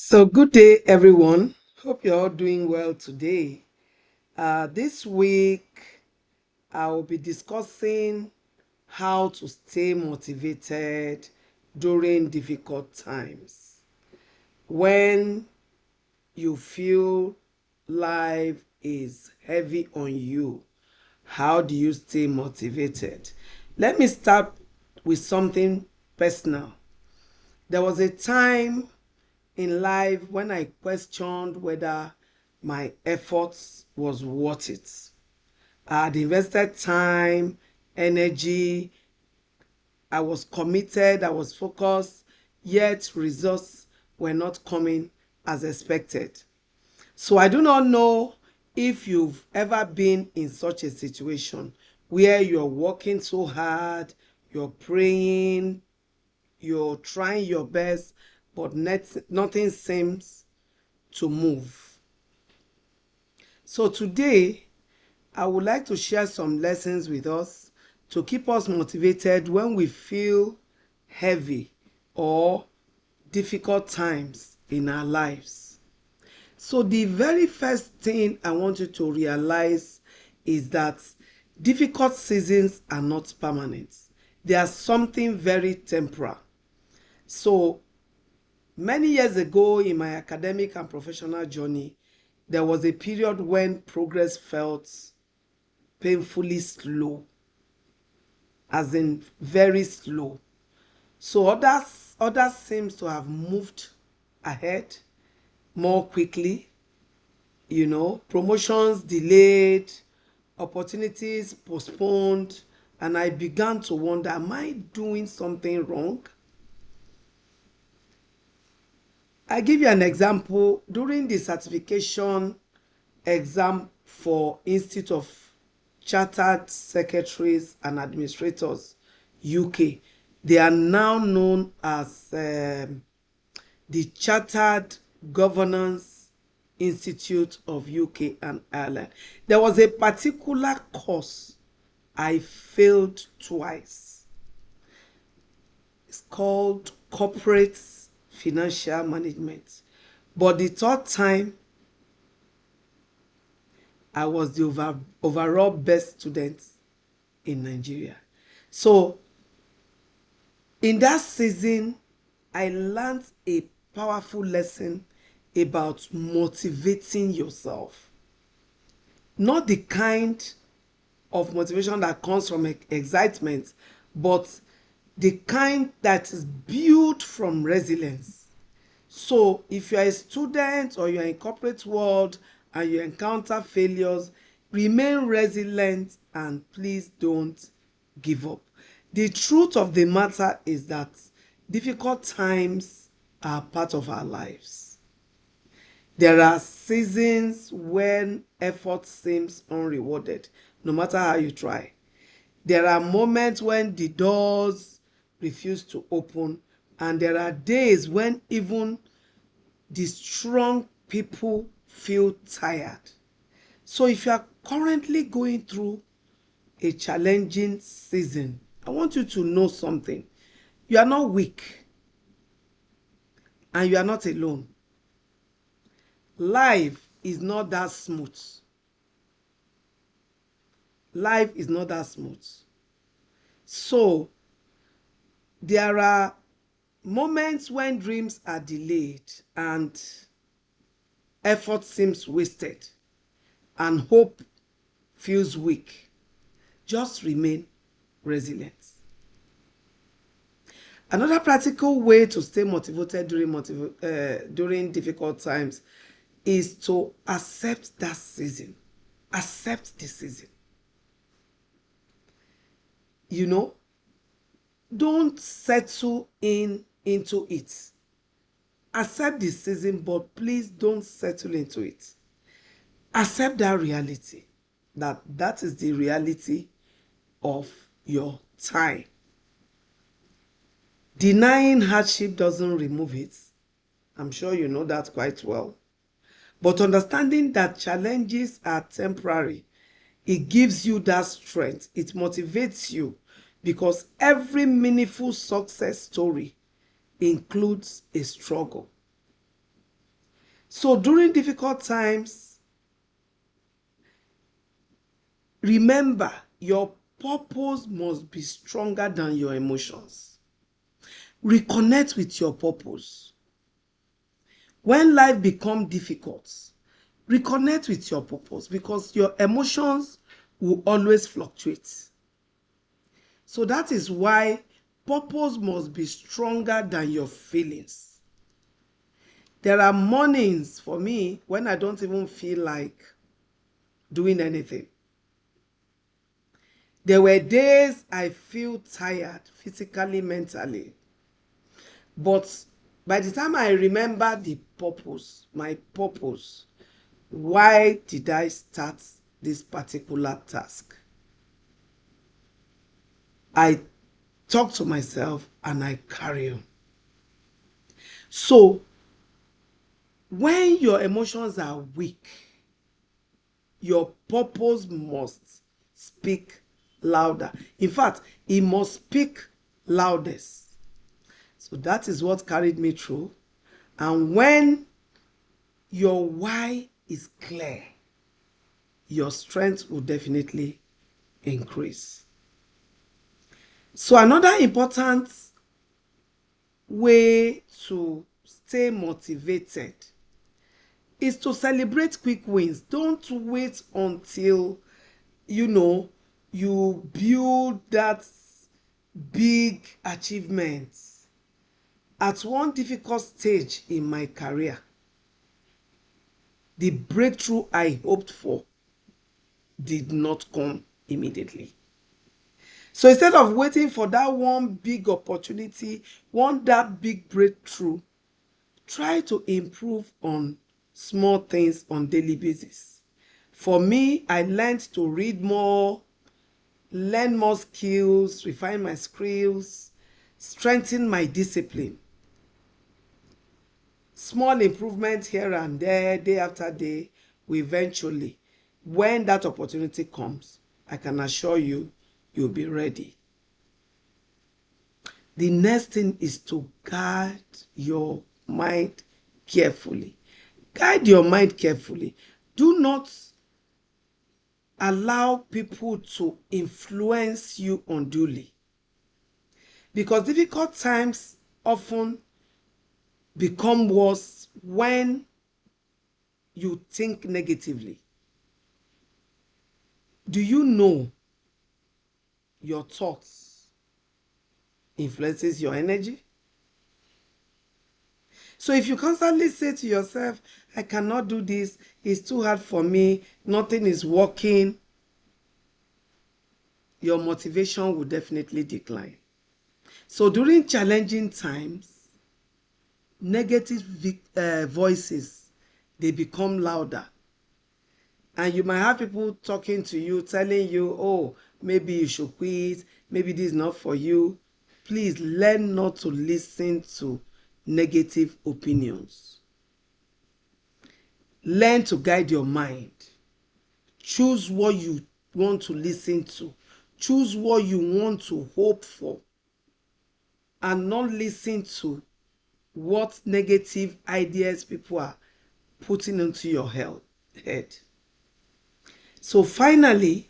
So, good day, everyone. Hope you're all doing well today. This week, I will be discussing how to stay motivated during difficult times. When you feel life is heavy on you, how do you stay motivated? Let me start with something personal. There was a time in life when I questioned whether my efforts was worth it. I had invested time, energy, I was committed, I was focused, yet results were not coming as expected. So I do not know if you've ever been in such a situation where you're working so hard, you're praying, you're trying your best, but nothing seems to move. So today, I would like to share some lessons with us to keep us motivated when we feel heavy or difficult times in our lives. So the very first thing I want you to realize is that difficult seasons are not permanent. They are something very temporal. So many years ago in my academic and professional journey, there was a period when progress felt painfully slow, as in very slow. So others seems to have moved ahead more quickly, promotions delayed, opportunities postponed, and I began to wonder, am I doing something wrong? I give you an example. During the certification exam for Institute of Chartered Secretaries and Administrators, UK, they are now known as the Chartered Governance Institute of UK and Ireland. There was a particular course I failed twice. It's called Corporate Financial Management. But the third time, I was the overall best student in Nigeria. So in that season, I learned a powerful lesson about motivating yourself. Not the kind of motivation that comes from excitement, but the kind that is built from resilience. So if you're a student or you're in corporate world and you encounter failures, remain resilient and please don't give up. The truth of the matter is that difficult times are part of our lives. There are seasons when effort seems unrewarded, no matter how you try. There are moments when the doors refuse to open, and there are days when even the strong people feel tired. So if you are currently going through a challenging season, I want you to know something. You are not weak and you are not alone. Life is not that smooth. Life is not that smooth. So there are moments when dreams are delayed and effort seems wasted and hope feels weak. Just remain resilient. Another practical way to stay motivated during difficult times is to accept that season. Accept the season. Don't settle into it. Accept the season, but please don't settle into it. Accept that reality, that is the reality of your time. Denying hardship doesn't remove it. I'm sure you know that quite well. But understanding that challenges are temporary, it gives you that strength. It motivates you because every meaningful success story includes a struggle. So during difficult times, remember your purpose must be stronger than your emotions. Reconnect with your purpose. When life becomes difficult, reconnect with your purpose because your emotions will always fluctuate. So that is why purpose must be stronger than your feelings. There are mornings for me when I don't even feel like doing anything. There were days I feel tired physically, mentally. But by the time I remember the purpose, my purpose, why did I start this particular task? I talk to myself and I carry on. So when your emotions are weak, your purpose must speak louder. In fact, it must speak loudest. So that is what carried me through. And when your why is clear, your strength will definitely increase. So another important way to stay motivated is to celebrate quick wins. Don't wait until you build that big achievement. At one difficult stage in my career, the breakthrough I hoped for did not come immediately. So instead of waiting for that one big opportunity, that big breakthrough, try to improve on small things on daily basis. For me, I learned to read more, learn more skills, refine my skills, strengthen my discipline. Small improvement here and there, day after day, will eventually, when that opportunity comes, I can assure you, you'll be ready. The next thing is to guard your mind carefully. Guide your mind carefully. Do not allow people to influence you unduly, because difficult times often become worse when you think negatively. Do you know your thoughts influences your energy? So if you constantly say to yourself, I cannot do this, it's too hard for me, nothing is working, your motivation will definitely decline. So during challenging times, negative voices, they become louder. And you might have people talking to you, telling you, oh, maybe you should quit, maybe this is not for you. Please learn not to listen to negative opinions. Learn to guide your mind. Choose what you want to listen to. Choose what you want to hope for. And not listen to what negative ideas people are putting into your head. So finally,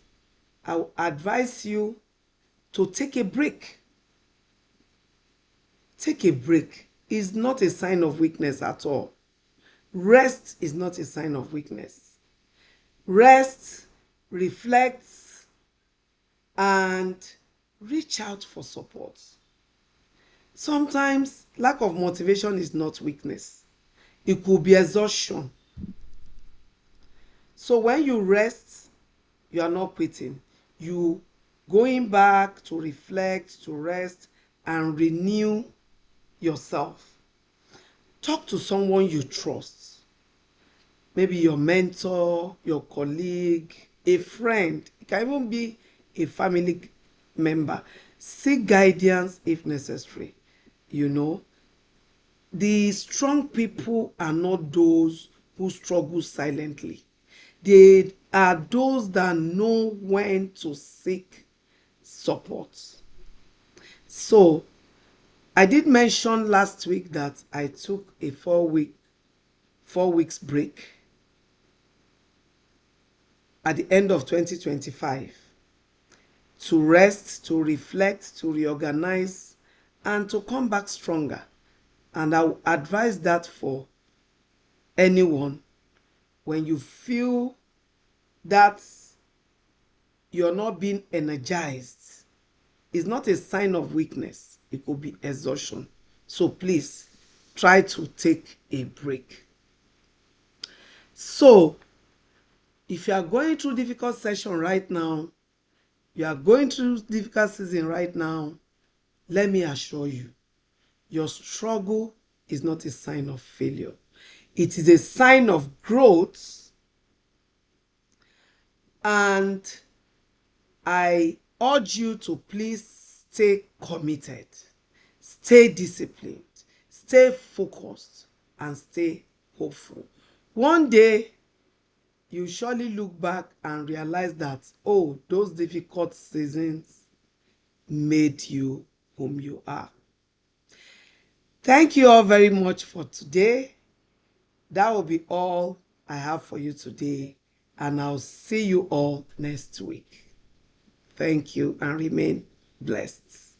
I will advise you to take a break. Take a break is not a sign of weakness at all. Rest is not a sign of weakness. Rest, reflect, and reach out for support. Sometimes lack of motivation is not weakness. It could be exhaustion. So when you rest, you are not quitting. You going back to reflect, to rest, and renew yourself. Talk to someone you trust. Maybe your mentor, your colleague, a friend. It can even be a family member. Seek guidance if necessary. The strong people are not those who struggle silently. They are those that know when to seek support. So I did mention last week that I took a 4-week 4 weeks break at the end of 2025 to rest, to reflect, to reorganize, and to come back stronger. And I would advise that for anyone when you feel that you're not being energized. It's not a sign of weakness. It could be exhaustion. So please try to take a break. So if you are going through difficult session right now, you are going through difficult season right now, let me assure you, your struggle is not a sign of failure. It is a sign of growth, and I urge you to please stay committed, stay disciplined, stay focused, and stay hopeful. One day, you surely look back and realize that, oh, those difficult seasons made you whom you are. Thank you all very much for today. That will be all I have for you today, and I'll see you all next week. Thank you and remain blessed.